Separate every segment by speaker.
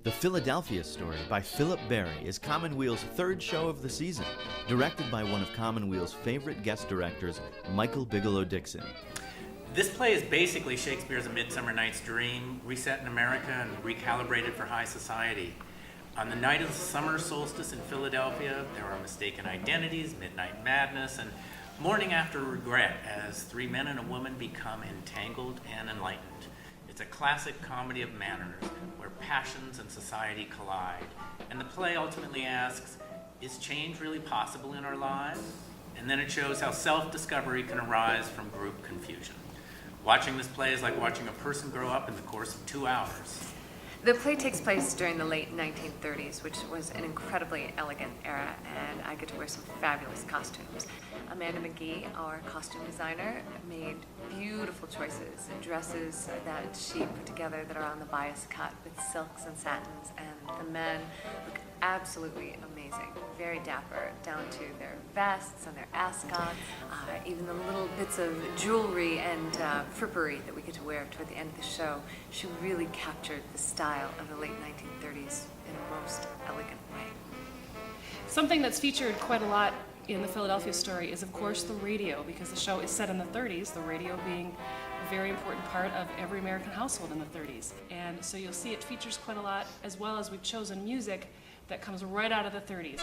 Speaker 1: The Philadelphia Story by Philip Berry is Commonweal's third show of the season, directed by one of Commonweal's favorite guest directors, Michael Bigelow Dixon.
Speaker 2: This play is basically Shakespeare's A Midsummer Night's Dream, reset in America and recalibrated for high society. On the night of the summer solstice in Philadelphia, there are mistaken identities, midnight madness, and morning after regret as three men and a woman become entangled and enlightened. It's a classic comedy of manners where passions and society collide. And the play ultimately asks, is change really possible in our lives? And then it shows how self-discovery can arise from group confusion. Watching this play is like watching a person grow up in the course of 2 hours.
Speaker 3: The play takes place during the late 1930s, which was an incredibly elegant era, and I get to wear some fabulous costumes. Amanda McGee, our costume designer, made beautiful choices in dresses that she put together that are on the bias cut with silks and satins, and the men look absolutely amazing, very dapper, down to their vests and their ascots, even the little bits of jewelry and frippery that we get to wear toward the end of the show. She really captured the style of the late 1930s in a most elegant way.
Speaker 4: Something that's featured quite a lot in the Philadelphia Story is, of course, the radio, because the show is set in the 30s, the radio being a very important part of every American household in the 30s. And so you'll see it features quite a lot, as well as we've chosen music that comes right out of the 30s.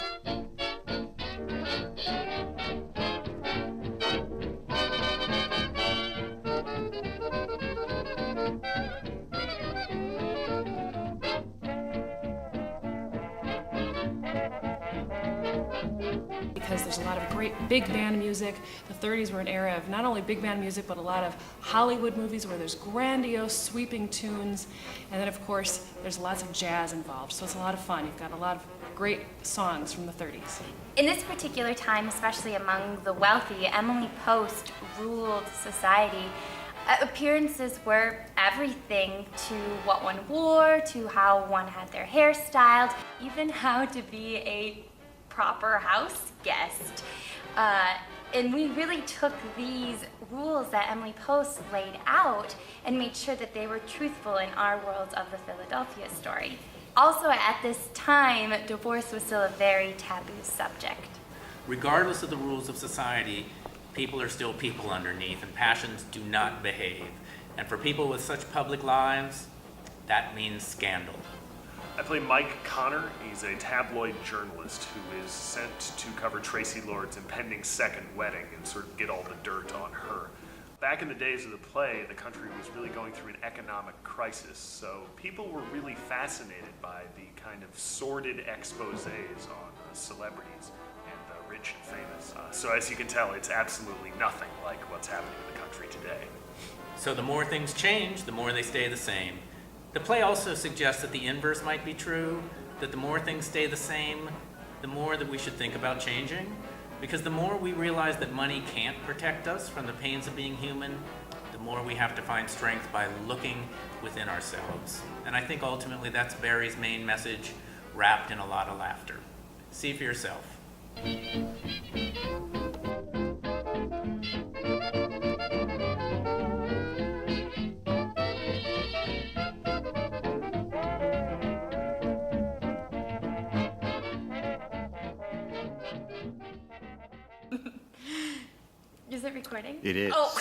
Speaker 4: Because there's a lot of great big band music. The 30s were an era of not only big band music, but a lot of Hollywood movies where there's grandiose, sweeping tunes. And then, of course, there's lots of jazz involved. So it's a lot of fun. You've got a lot of great songs from the 30s.
Speaker 5: In this particular time, especially among the wealthy, Emily Post ruled society. Appearances were everything, to what one wore, to how one had their hair styled, even how to be a proper house guest. And we really took these rules that Emily Post laid out and made sure that they were truthful in our world of the Philadelphia Story. Also, at this time, divorce was still a very taboo subject.
Speaker 2: Regardless of the rules of society, people are still people underneath, and passions do not behave. And for people with such public lives, that means scandal.
Speaker 6: I play Mike Connor. He's a tabloid journalist who is sent to cover Tracy Lord's impending second wedding and sort of get all the dirt on her. Back in the days of the play, the country was really going through an economic crisis, so people were really fascinated by the kind of sordid exposés on celebrities and the rich and famous. So as you can tell, it's absolutely nothing like what's happening in the country today.
Speaker 2: So the more things change, the more they stay the same. The play also suggests that the inverse might be true, that the more things stay the same, the more that we should think about changing. Because the more we realize that money can't protect us from the pains of being human, the more we have to find strength by looking within ourselves. And I think ultimately that's Barry's main message, wrapped in a lot of laughter. See for yourself.
Speaker 5: Is it recording?
Speaker 1: It is.
Speaker 5: Oh.